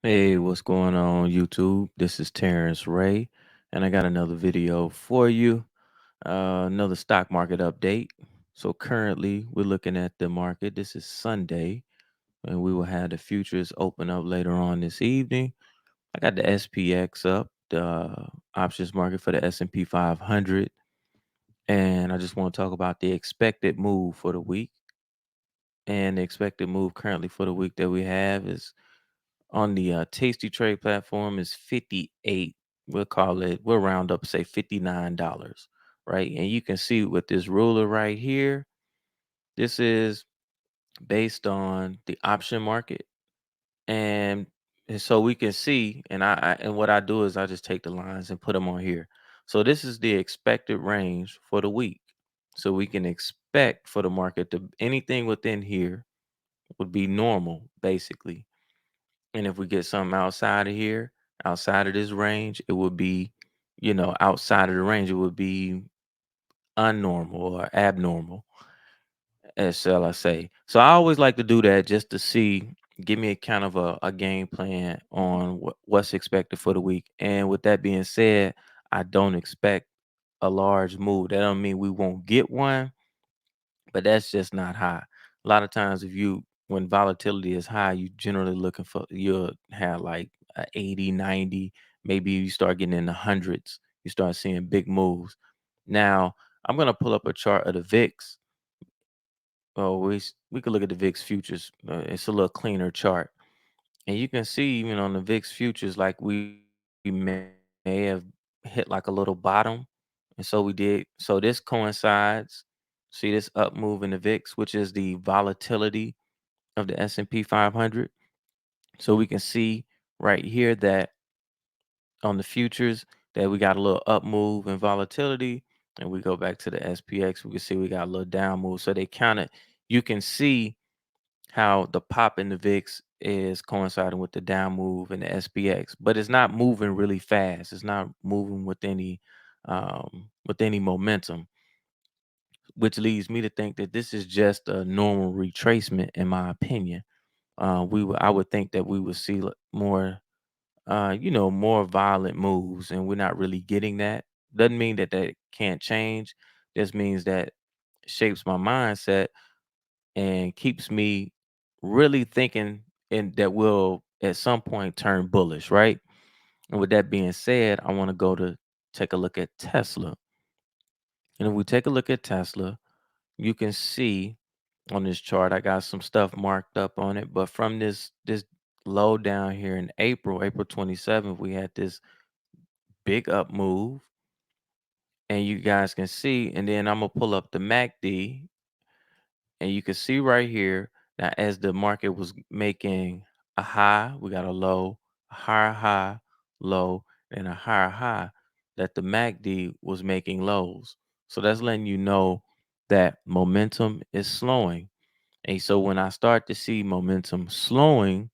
Hey, what's going on YouTube? This is Terrence Ray, and I got another video for you. Another stock market update. So currently, we're looking at the market. This is Sunday, and we will have the futures open up later on this evening. I got the SPX up, the options market for the S&P 500, and I just want to talk about the expected move for the week. And the expected move currently for the week that we have is on the TastyTrade platform is 58. We'll round up, say $59, right? And you can see with this ruler right here, this is based on the option market. And, and so we can see, and what I do is I just take the lines and put them on here. So this is the expected range for the week. So we can expect for the market to anything within here would be normal, basically. And if we get something outside of here, outside of this range, it would be, outside of the range, it would be unnormal or abnormal, as shall I say. So I always like to do that just to see, give me a kind of a game plan on what's expected for the week. And with that being said, I don't expect a large move. That don't mean we won't get one, but that's just not high. A lot of times, when volatility is high, you generally looking for you'll have like a 80, 90, maybe you start getting in the hundreds, you start seeing big moves. Now, I'm gonna pull up a chart of the VIX. Oh, we could look at the VIX futures. It's a little cleaner chart, and you can see even on the VIX futures, like we may have hit like a little bottom, and so we did. So this coincides. See this up move in the VIX, which is the volatility of the S&P 500. So we can see right here that on the futures that we got a little up move in volatility, and we go back to the SPX, we can see we got a little down move. So they kind of, you can see how the pop in the VIX is coinciding with the down move in the SPX, but it's not moving really fast. It's not moving with any momentum, which leads me to think that this is just a normal retracement, in my opinion. I would think that we would see more, more violent moves, and we're not really getting that. Doesn't mean that that can't change. This means that shapes my mindset and keeps me really thinking and that will at some point turn bullish, right? And with that being said, I want to go to take a look at Tesla. And if we take a look at Tesla, you can see on this chart, I got some stuff marked up on it. But from this low down here in April 27th, we had this big up move. And you guys can see, and then I'm gonna pull up the MACD. And you can see right here that as the market was making a high, we got a low, a higher high, low, and a higher high, that the MACD was making lows. So that's letting you know that momentum is slowing. And so when I start to see momentum slowing,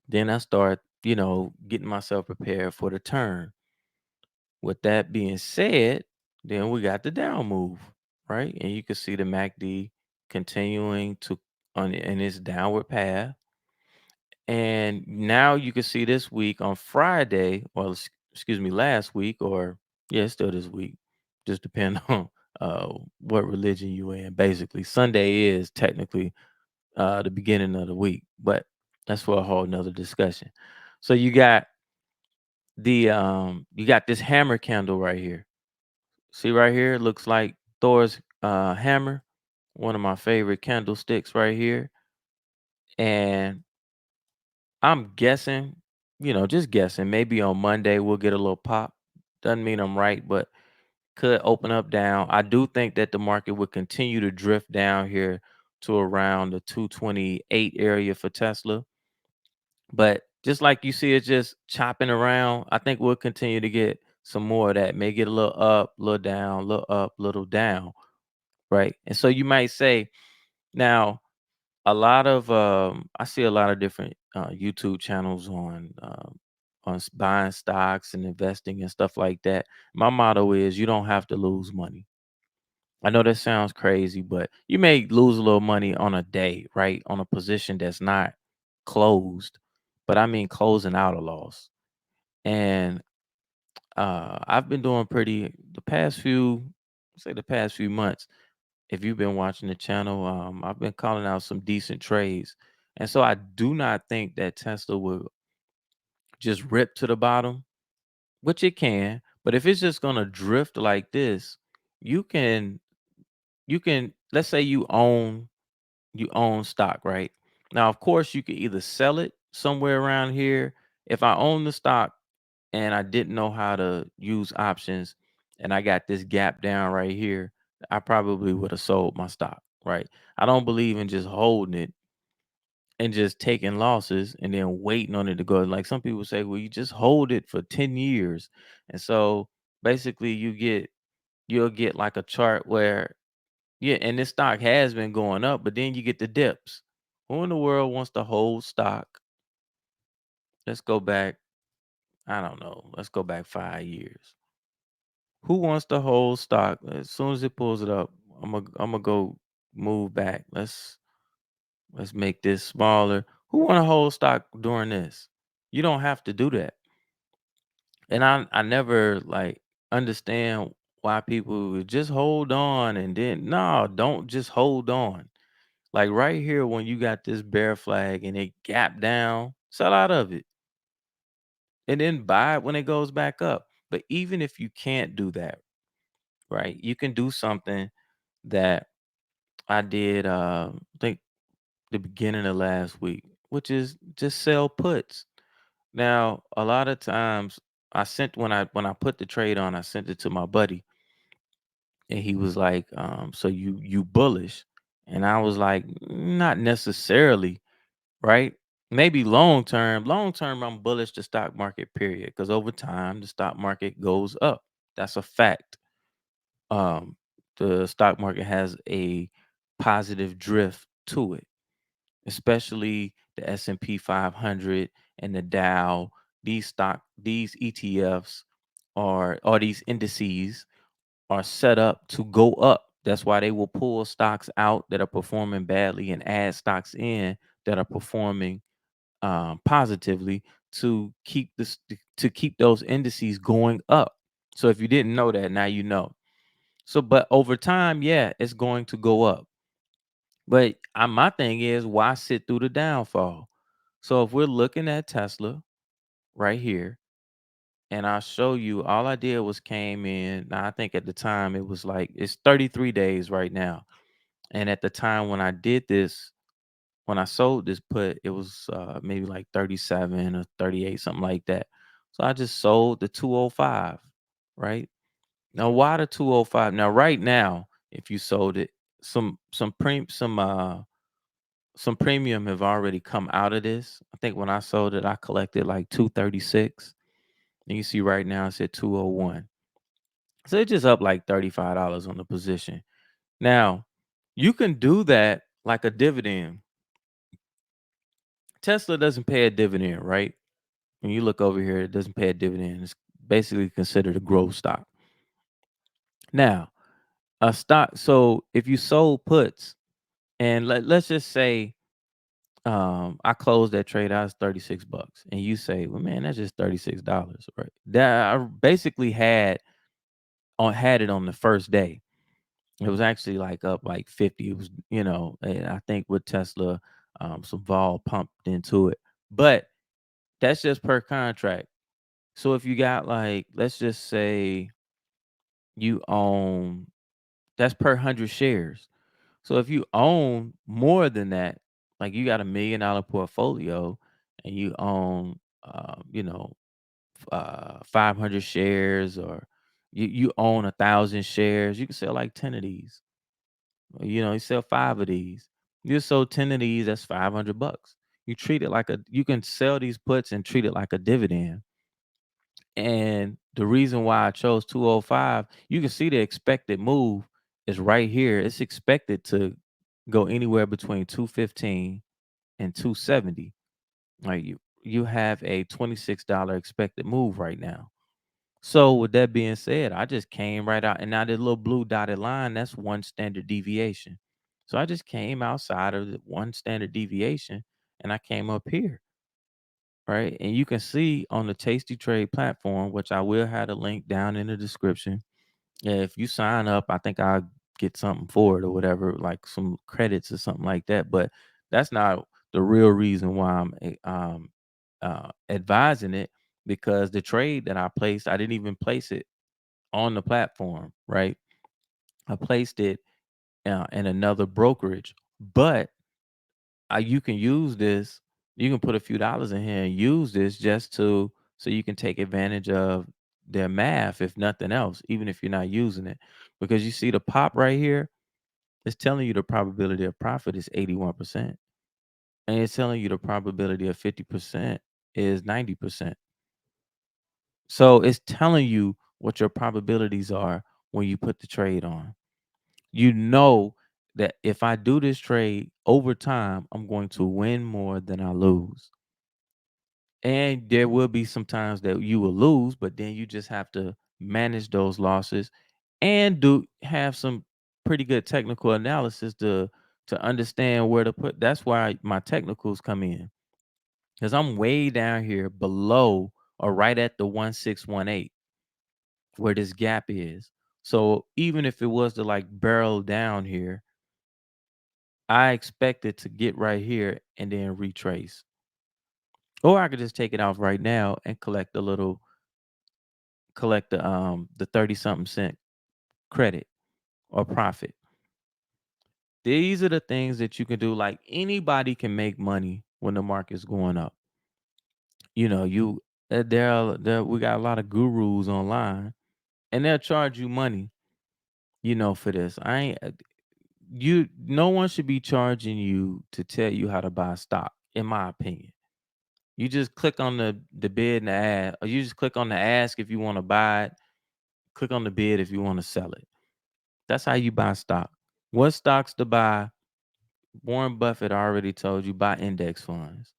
then I start, getting myself prepared for the turn. With that being said, then we got the down move, right? And you can see the MACD continuing to on in its downward path. And now you can see this week on Friday, or excuse me, last week, or yeah, it's still this week. Just depend on what religion you in. Basically, Sunday is technically the beginning of the week, but that's for a whole nother discussion. So you got this hammer candle right here. See right here, it looks like Thor's hammer, one of my favorite candlesticks right here. And I'm guessing, just guessing, maybe on Monday we'll get a little pop. Doesn't mean I'm right, but could open up down. I do think that the market would continue to drift down here to around the 228 area for Tesla. But just like you see it just chopping around, I think we'll continue to get some more of that. May get a little up, little down, little up, little down. Right. And so you might say, now, I see a lot of different YouTube channels on buying stocks and investing and stuff like that. My motto is you don't have to lose money. I know that sounds crazy, but you may lose a little money on a day, right? On a position that's not closed. but I mean closing out a loss. And I've been doing pretty the past few months. If you've been watching the channel, I've been calling out some decent trades. And so I do not think that Tesla will just rip to the bottom, which it can. But if it's just gonna drift like this, you can let's say you own stock, right? Now, of course, you could either sell it somewhere around here. If I own the stock and I didn't know how to use options and I got this gap down right here, I probably would have sold my stock, right? I don't believe in just holding it and just taking losses and then waiting on it to go. Like some people say, well, you just hold it for 10 years. And so basically you'll get like a chart where, yeah, and this stock has been going up, but then you get the dips. Who in the world wants to hold stock? Let's go back. I don't know. Let's go back 5 years. Who wants to hold stock? As soon as it pulls it up, I'm gonna go move back. Let's make this smaller. Who want to hold stock during this? You don't have to do that. And I never like understand why people would just hold on and then no, don't just hold on. Like right here, when you got this bear flag and it gap down, sell out of it and then buy it when it goes back up. But even if you can't do that, right, you can do something that I did, I think the beginning of last week, which is just sell puts. Now, a lot of times I sent when I put the trade on, I sent it to my buddy and he was like, so you bullish. And I was like, not necessarily. Right? Maybe long term, I'm bullish the stock market, period. Because over time, the stock market goes up. That's a fact. Um, the stock market has a positive drift to it, especially the S&P 500 and the Dow. These ETFs or these indices are set up to go up. That's why they will pull stocks out that are performing badly and add stocks in that are performing positively to to keep those indices going up. So if you didn't know that, now you know. So, but over time, yeah, it's going to go up. But my thing is, why sit through the downfall? So if we're looking at Tesla right here, and I'll show you, all I did was came in. Now I think at the time it was like it's 33 days right now, and at the time when I did this, when I sold this put, it was maybe like 37 or 38, something like that. So I just sold the 205, right? Now why the 205? Now right now, if you sold it, some premium have already come out of this. I think when I sold it, I collected like 236. And you see right now it's at 201. So it's just up like $35 on the position. Now, you can do that like a dividend. Tesla doesn't pay a dividend, right? When you look over here, it doesn't pay a dividend. It's basically considered a growth stock. Now, a stock. So if you sold puts, and let's just say I closed that trade out as 36 bucks, and you say, well, man, that's just $36, right? That I basically had it on the first day. It was actually like up like 50. It was, and I think with Tesla, some vol pumped into it. But that's just per contract. So if you got like, let's just say you own, that's per 100 shares. So if you own more than that, like you got $1 million portfolio and you own, 500 shares, or you own 1,000 shares, you can sell like 10 of these. You sell 5 of these. You sold 10 of these, that's 500 bucks. You treat it like you can sell these puts and treat it like a dividend. And the reason why I chose 205, you can see the expected move is right here. It's expected to go anywhere between 215 and 270. Like you have a $26 expected move right now. So with that being said, I just came right out, and now the little blue dotted line, that's one standard deviation. So I just came outside of the one standard deviation and I came up here. right? And you can see on the TastyTrade platform, which I will have a link down in the description. Yeah, if you sign up, I think I'll get something for it or whatever, like some credits or something like that. But that's not the real reason why I'm advising it, because the trade that I placed, I didn't even place it on the platform, right? I placed it in another brokerage, but you can use this. You can put a few dollars in here and use this just to so you can take advantage of their math, if nothing else, even if you're not using it. Because you see the pop right here, it's telling you the probability of profit is 81%. And it's telling you the probability of 50% is 90%. So it's telling you what your probabilities are when you put the trade on. You know that if I do this trade over time, I'm going to win more than I lose. And there will be some times that you will lose, but then you just have to manage those losses and do have some pretty good technical analysis to understand where to put. That's why my technicals come in, because I'm way down here below or right at the 1618 where this gap is. So even if it was to like barrel down here, I expect it to get right here and then retrace. Or I could just take it off right now and collect the 30 something cent credit or profit. These are the things that you can do. Like anybody can make money when the market's going up. You know, there we got a lot of gurus online and they'll charge you money, for this. I ain't you no one should be charging you to tell you how to buy stock, in my opinion. You just click on the bid and the ad, or you just click on the ask if you want to buy it, click on the bid if you want to sell it. That's how you buy stock. What stocks to buy? Warren Buffett already told you, buy index funds.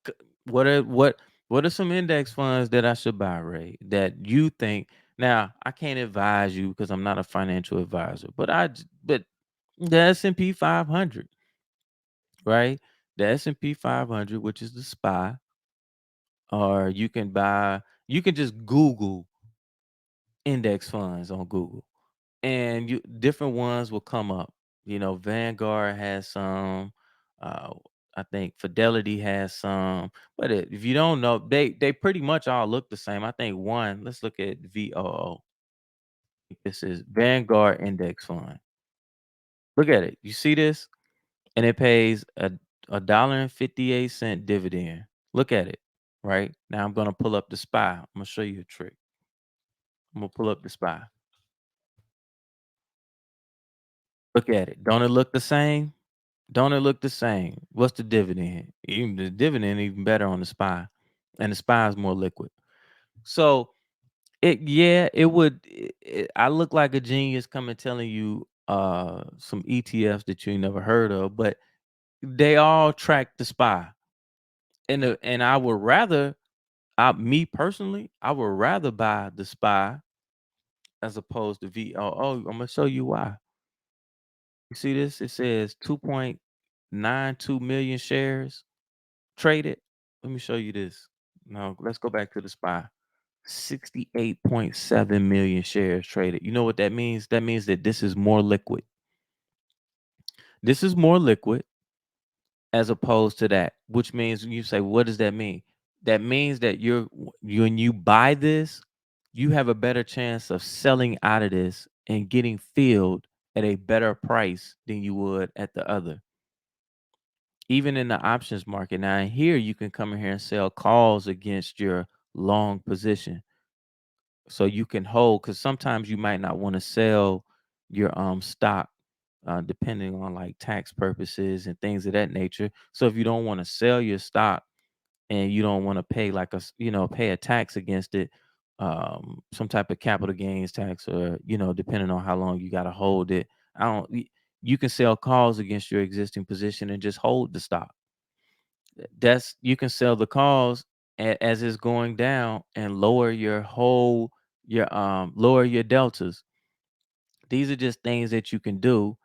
C- What are some index funds that I should buy, Ray? That you think? Now, I can't advise you because I'm not a financial advisor, but the S&P 500, right? The S&P 500, which is the SPY, or you can just Google index funds on Google, and you different ones will come up. Vanguard has some. Uh, I think Fidelity has some, but if you don't know, they pretty much all look the same. I think one. Let's look at VOO. This is Vanguard Index Fund. Look at it. You see this, and it pays $1.58 dividend. Look at it. Right now, I'm gonna pull up the SPY. I'm gonna show you a trick. I'm gonna pull up the SPY. Look at it. Don't it look the same? Don't it look the same? What's the dividend? Even the dividend even better on the SPY, and the SPY is more liquid. So it would. I look like a genius coming telling you some ETFs that you never heard of, but they all track the SPY, and I would rather, me personally, I would rather buy the SPY as opposed to VOO. I'm gonna show you why. You see this? It says 2.92 million shares traded. Let me show you this. No, let's go back to the SPY. 68.7 million shares traded. You know what that means? That means that this is more liquid. This is more liquid as opposed to that, which means you say, what does that mean? That means that when you buy this, you have a better chance of selling out of this and getting filled at a better price than you would at the other. Even in the options market. Now, here you can come in here and sell calls against your long position. So you can hold, because sometimes you might not want to sell your stock depending on like tax purposes and things of that nature. So if you don't want to sell your stock and you don't want to pay like pay a tax against it, some type of capital gains tax, or depending on how long you got to hold it, I don't y- you can sell calls against your existing position and just hold the stock. That's You can sell the calls as it's going down and lower your deltas. These are just things that you can do.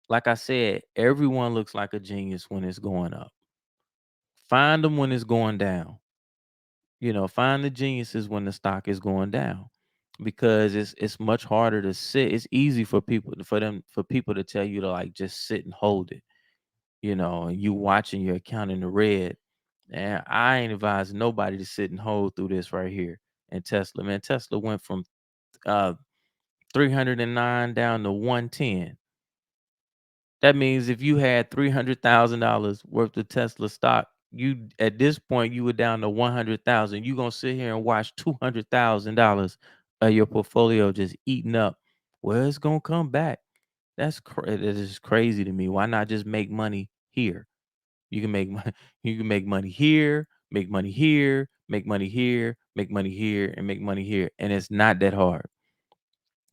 Like I said, everyone looks like a genius when it's going up. Find them when it's going down. Find the geniuses when the stock is going down, because it's much harder to sit. It's easy for people to tell you to like just sit and hold it. And you watching your account in the red. And I ain't advise nobody to sit and hold through this right here. And Tesla, man, Tesla went from uh 309 down to 110. That means if you had $300,000 worth of Tesla stock, you at this point you were down to 100,000. You gonna sit here and watch $200,000 of your portfolio just eating up. Well, it's gonna come back. That is crazy to me. Why not just make money here? You can make money. You can make money here, make money here, make money here, make money here, and make money here, and it's not that hard.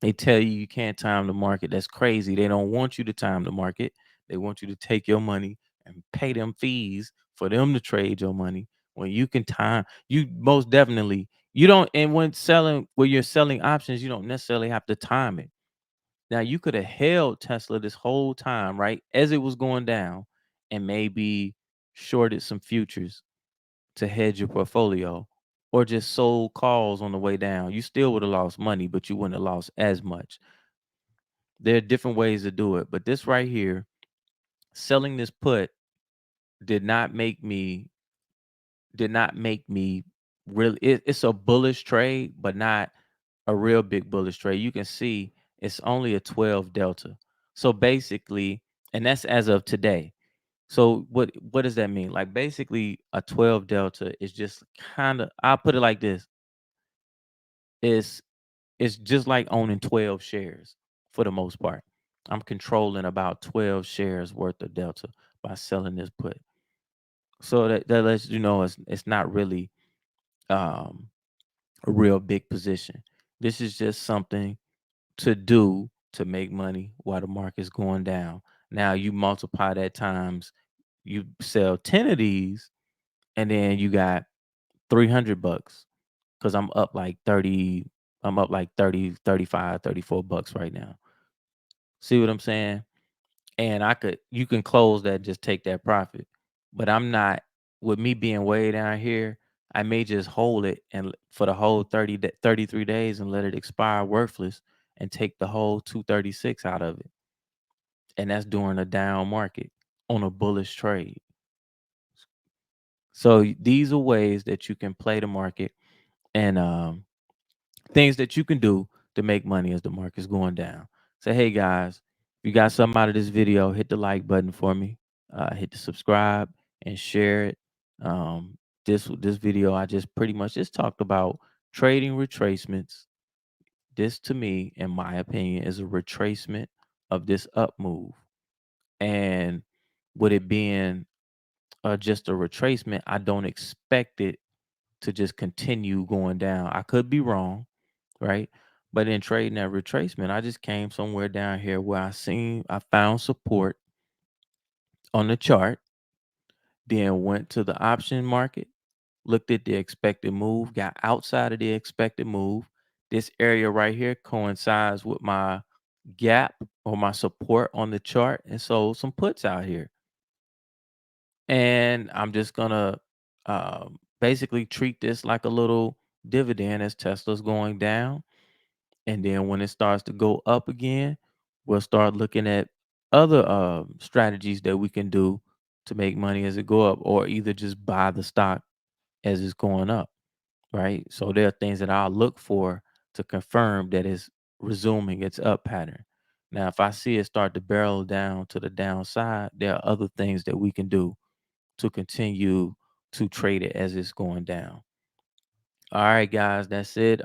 They tell you can't time the market. That's crazy. They don't want you to time the market. They want you to take your money and pay them fees for them to trade your money. When you can time, you most definitely you don't. And when you're selling options, you don't necessarily have to time it. Now you could have held Tesla this whole time, right, as it was going down, and maybe shorted some futures to hedge your portfolio, or just sold calls on the way down. You still would have lost money, but you wouldn't have lost as much. There are different ways to do it, but this right here, selling this put did not make me really. It's a bullish trade, but not a real big bullish trade. You can see it's only a 12 delta. So basically, and that's as of today. So what does that mean? Like basically a 12 delta is just kind of, I'll put it like this. It's it's just like owning 12 shares for the most part. I'm controlling about 12 shares worth of delta by selling this put. So that lets you know it's not really um a real big position. This is just something to do to make money while the market's going down. Now you multiply that times, you sell 10 of these, and then you got 300 bucks, because I'm up like 30, 35, 34 bucks right now. See what I'm saying? And you can close that, just take that profit. But I'm not, with me being way down here, I may just hold it and for the whole 33 days and let it expire worthless and take the whole 236 out of it. And that's during a down market on a bullish trade. So these are ways that you can play the market, and things that you can do to make money as the market's going down. So, hey guys, if you got something out of this video, hit the like button for me, hit the subscribe and share it. This video, I just pretty much just talked about trading retracements. This, to me, in my opinion, is a retracement of this up move. And with it being just a retracement, I don't expect it to just continue going down. I could be wrong, right? But in trading that retracement, I just came somewhere down here where I found support on the chart, then went to the option market, looked at the expected move, got outside of the expected move. This area right here coincides with my gap or my support on the chart, and sold some puts out here. And I'm just gonna basically treat this like a little dividend as Tesla's going down. And then when it starts to go up again, we'll start looking at other strategies that we can do to make money as it go up, or either just buy the stock as it's going up, right? So there are things that I'll look for to confirm that it's resuming its up pattern. Now, if I see it start to barrel down to the downside, there are other things that we can do to continue to trade it as it's going down. All right, guys, that's it.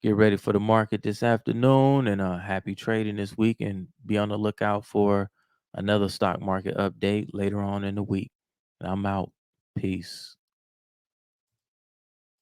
Get ready for the market this afternoon, and happy trading this week, and be on the lookout for another stock market update later on in the week. And I'm out. Peace.